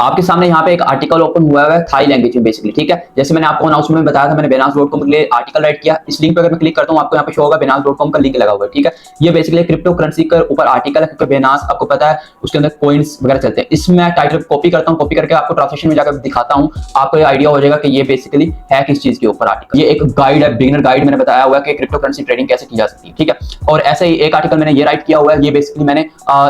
आपके सामने यहाँ पे एक आर्टिकल ओपन हुआ है थाई लैंग्वेज में बेसिकली, ठीक है। जैसे मैंने आपको अनाउंसमेंट में बताया था, मैंने binance.com के लिए आर्टिकल राइट किया। इस लिंक पे अगर मैं क्लिक करता हूँ आपको यहाँ पे शो होगा binance.com का लिंक लगा हुआ है, ठीक है। ये बेसिकली क्रिप्टो करेंसी के ऊपर आर्टिकल है, क्योंकि Binance आपको पता है उसके अंदर कॉइन्स वगैरह चलते हैं। इसमें टाइटल कॉपी करता हूँ, कॉपी करके आपको ट्रांसलेशन में जाकर दिखाता हूँ, आपको ये आइडिया हो जाएगा कि ये बेसिकली है किस चीज के ऊपर आर्टिकल। ये एक गाइड है, बिगिनर गाइड मैंने बताया हुआ है कि क्रिप्टो करेंसी ट्रेडिंग कैसे की जा सकती है, ठीक है। और ऐसे ही एक आर्टिकल मैंने ये राइट किया हुआ है, ये बेसिकली मैंने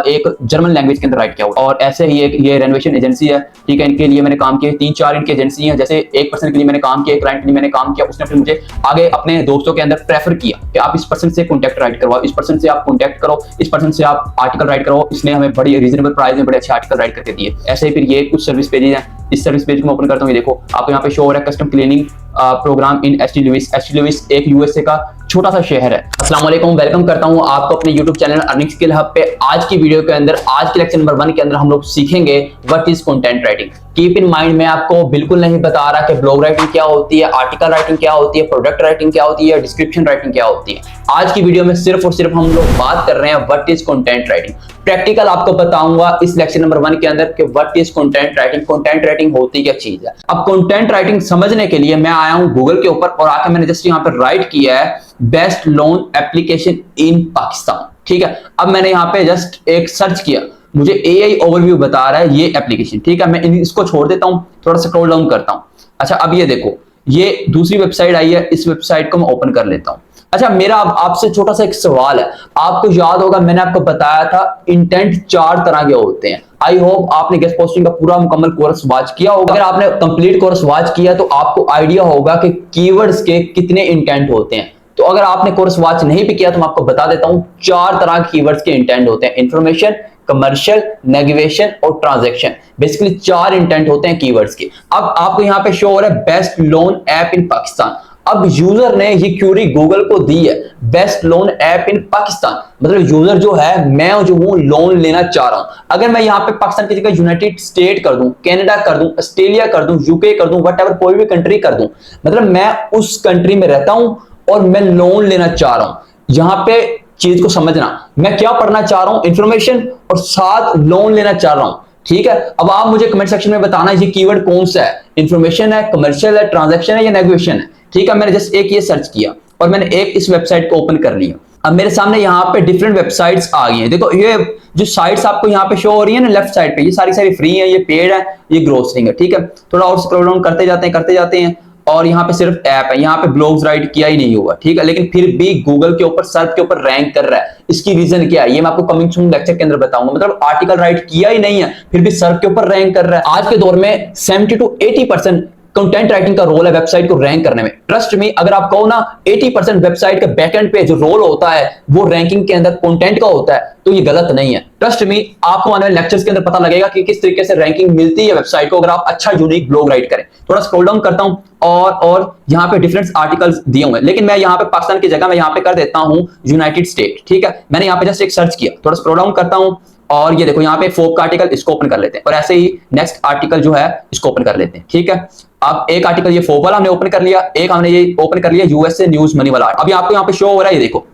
एक जर्मन लैंग्वेज के अंदर राइट किया हुआ है। और ऐसे ही एक ये रेनोवेशन एजेंसी है, ठीक है। इनके लिए मैंने काम किया, 3-4 इनकी एजेंसी है। जैसे एक पर्सन के लिए मैंने काम किया, एक क्लाइंट के लिए मैंने काम किया, उसने फिर मुझे आगे अपने दोस्तों के अंदर प्रेफर किया कि आप इस पर्सन से कॉन्टैक्ट राइट करवाओ, इस पर्सन से आप कॉन्टैक्ट करो, इस पर्सन से आप आर्टिकल राइट करो। इसने हमें बड़ी रीजनेबल प्राइस में बड़े अच्छे आर्टिकल राइट करके दिए। ऐसे ही फिर ये कुछ सर्विस पेजेस हैं। इस सर्विस पेज को मैं ओपन करता हूँ, ये देखो आपको यहाँ पे शो हो रहा है कस्टम क्लीनिंग प्रोग्राम इन एसटी लुइस। एसटी लुइस एक यूएसए का छोटा सा शहर है। अस्सलाम वालेकुम, वेलकम करता हूँ आपको अपने YouTube channel earning skill hub पे। आज की वीडियो के अंदर, आज के लेक्चर नंबर 1 के अंदर हम लोग सीखेंगे what is content writing. Keep in mind, मैं आपको बिल्कुल नहीं बता रहा कि ब्लॉग राइटिंग क्या होती है, आर्टिकल राइटिंग क्या होती है, प्रोडक्ट राइटिंग क्या होती है, डिस्क्रिप्शन राइटिंग क्या होती है। आज की वीडियो में सिर्फ और सिर्फ हम लोग बात कर रहे हैं what is content writing. Practical आपको बताऊंगा इस लेक्चर नंबर 1 के अंदर कि what is content writing, content writing होती क्या चीज है। अब कंटेंट राइटिंग समझने के लिए मैं आया हूं गूगल के ऊपर और आके मैंने जस्ट यहां पर राइट किया है best loan application in Pakistan, ठीक है। अब मैंने यहां पे जस्ट एक सर्च किया, मुझे एआई ओवरव्यू बता रहा है ये एप्लीकेशन, ठीक है। मैं इसको छोड़ देता हूं, थोड़ा सा स्क्रॉल डाउन करता हूं। अच्छा, अब ये देखो, ये दूसरी वेबसाइट आई है, इस वेबसाइट को मैं ओपन कर लेता हूं। अच्छा, मेरा आपसे छोटा सा एक सवाल है। आपको याद होगा मैंने आपको बताया था इंटेंट 4 तरह के होते हैं। आई होप आपने गेस्ट पोस्टिंग का पूरा मुकम्मल कोर्स वॉच किया होगा। अगर आपने कंप्लीट कोर्स वॉच किया तो आपको आइडिया होगा कि कीवर्ड्स के कितने इंटेंट होते हैं। तो अगर आपने कोर्स वॉच नहीं भी किया तो मैं आपको बता देता हूं 4 तरह के कीवर्ड्स के इंटेंट होते हैं: इंफॉर्मेशन, कमर्शियल, नेविगेशन और ट्रांजैक्शन। बेसिकली 4 इंटेंट होते हैं कीवर्ड्स के। अब आपको यहां पे शो हो रहा है बेस्ट लोन ऐप इन पाकिस्तान। अब यूजर ने ये क्यूरी गूगल को दी है, बेस्ट लोन ऐप इन पाकिस्तान, मतलब यूजर जो है, मैं जो हूं लोन लेना चाह रहा हूं। अगर मैं यहां पे पाकिस्तान की जगह यूनाइटेड स्टेट कर दूं, कनाडा कर दूं, ऑस्ट्रेलिया कर दूं, यूके कर दूं, व्हाटएवर कोई भी कंट्री कर दूं, मतलब मैं उस कंट्री में रहता हूं और मैं लोन लेना चाह रहा हूं। यहां पे चीज को समझना, मैं क्या पढ़ना चाह रहा हूं, इंफॉर्मेशन और साथ लोन लेना चाह रहा हूं, ठीक है। अब आप मुझे कमेंट सेक्शन में बताना ये कीवर्ड कौन सा है, इंफॉर्मेशन है, कमर्शियल है, ट्रांजैक्शन है या नेगोशिएशन है, ठीक है। मैंने जस्ट एक ये सर्च किया और मैंने एक इस वेबसाइट को ओपन कर लिया। अब मेरे सामने यहाँ पे डिफरेंट वेबसाइट्स आ गई हैं। देखो ये जो साइट्स आपको यहाँ पे शो हो रही है ना लेफ्ट साइड पे, ये सारी फ्री है, ये पेड है, ये ग्रोसरिंग है, ठीक है। थोड़ा और स्क्रॉल डाउन करते जाते हैं और यहाँ पे सिर्फ ऐप है, यहाँ पे ब्लॉग्स राइट किया ही नहीं हुआ, ठीक है। लेकिन फिर भी गूगल के ऊपर, सर्च के ऊपर रैंक कर रहा है। इसकी रीजन क्या है ये मैं आपको कमिंग सून लेक्चर के अंदर बताऊंगा। मतलब आर्टिकल राइट किया ही नहीं है फिर भी सर्च के ऊपर रैंक कर रहा है। आज के दौर में 70 to 80% कंटेंट राइटिंग का रोल है वेबसाइट को रैंक करने में। ट्रस्ट मी, अगर आप कहो ना 80% वेबसाइट के बैकएंड पे जो रोल होता है वो रैंकिंग के अंदर कंटेंट का होता है, तो ये गलत नहीं है। ट्रस्ट मी, आपको आने वाले लेक्चर्स के अंदर पता लगेगा कि किस तरीके से रैंकिंग मिलती है वेबसाइट को अगर आप अच्छा यूनिक ब्लॉग राइट करें। थोड़ा स्क्रॉल डाउन करता हूं और यहाँ पे डिफरेंट आर्टिकल्स दिए हुए हैं, लेकिन मैं यहाँ पे पाकिस्तान की जगह मैं यहाँ पे कर देता हूँ यूनाइटेड स्टेट, ठीक है। मैंने यहाँ पे जस्ट एक सर्च किया, थोड़ा स्क्रॉल डाउन करता हूँ और ये देखो यहाँ पे फोक का आर्टिकल, इसको ओपन कर लेते हैं और ऐसे ही नेक्स्ट आर्टिकल जो है इसको ओपन कर लेते हैं, ठीक है। अब एक आर्टिकल ये फोक वाला हमने ओपन कर लिया, एक हमने ये ओपन कर लिया यूएसए न्यूज मनी वाला। अभी आपको यहाँ पे शो हो रहा है, ये देखो,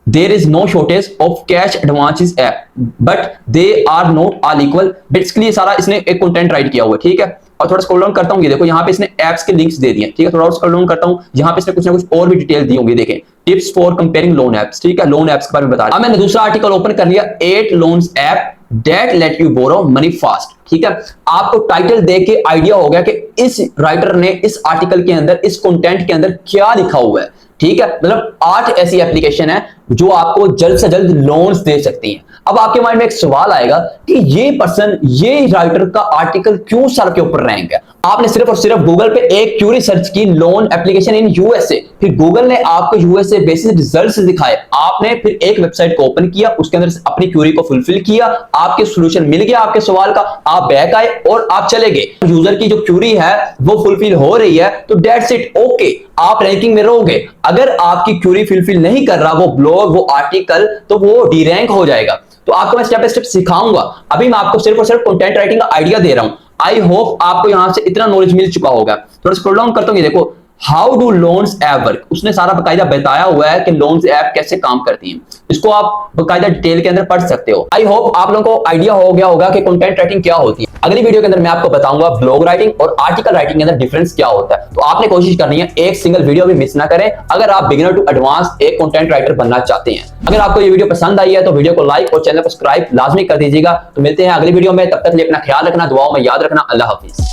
there is no shortage of cash advances app but they are not all equal. Basically ये सारा इसने एक कंटेंट राइट किया हुआ है, ठीक है। और थोड़ा स्क्रॉल डाउन करता हूँ, ये देखो यहाँ पे इसने एप्स के लिंक्स दे दिए, ठीक है। थोड़ा और स्क्रॉल डाउन करता हूँ, यहाँ पे इसने कुछ ना कुछ और भी डिटेल दी होंगी, देखें, tips for comparing loan apps, ठीक है। लोन एप्स के बारे में बता रहा है। अब मैंने दूसरा आर्टिकल ओपन कर लिया, 8 loans app that let you borrow money fast, ठीक है। आपको टाइटल देख के आइडिया हो गया कि इस राइटर ने इस आर्टिकल के अंदर, इस कंटेंट के अंदर क्या लिखा हुआ है, ठीक है। मतलब 8 ऐसी एप्लीकेशन है जो आपको जल्द से जल्द लोन्स दे सकती हैं। अब आपके माइंड में एक सवाल आएगा कि ये पर्सन, ये राइटर का आर्टिकल क्यों सर के ऊपर रैंक है। आपने सिर्फ और सिर्फ गूगल पे एक क्यूरी सर्च की, लोन एप्लीकेशन इन यूएसए, फिर गूगल ने आपको यूएसए बेसिस रिजल्ट्स दिखाए। आपने फिर एक वेबसाइट को ओपन किया, उसके अंदर अपनी क्यूरी को फुलफिल किया, आपके सोल्यूशन मिल गया आपके सवाल का, आप बैक आए और आप चले गए। यूजर की जो क्यूरी है वो फुलफिल हो रही है तो दैट्स इट, ओके, आप रैंकिंग में रहोगे। अगर आपकी क्यूरी फुलफिल नहीं कर रहा वो ब्लॉग, वो आर्टिकल, तो वो डी रैंक हो जाएगा। तो आपको मैं स्टेप बाय स्टेप सिखाऊंगा। अभी मैं आपको सिर्फ और सिर्फ कंटेंट राइटिंग का आइडिया दे रहा हूं। आई होप आपको यहां से इतना नॉलेज मिल चुका होगा। थोड़ा स्क्रॉल डाउन करता हूं, ये देखो, how do loans app work, उसने सारा बकायदा बताया हुआ है कि लोन्स ऐप कैसे काम करती हैं। इसको आप बकायदा डिटेल के अंदर पढ़ सकते हो। आई होप आप लोगों को आइडिया हो गया होगा कि कंटेंट राइटिंग क्या होती है। अगली वीडियो के अंदर मैं आपको बताऊंगा ब्लॉग राइटिंग और आर्टिकल राइटिंग के अंदर डिफरेंस क्या होता है। तो आपने कोशिश करनी है एक सिंगल वीडियो भी मिस ना करें अगर आप बिगिनर टू एडवांस एक कंटेंट राइटर बनना चाहते हैं। अगर आपको ये वीडियो पसंद आई है तो वीडियो को लाइक और चैनल को सब्सक्राइब लाजमी कर दीजिएगा। तो मिलते हैं अगली वीडियो में, तब तक के लिए अपना ख्याल रखना, दुआओं में याद रखना। अल्लाह हाफिज।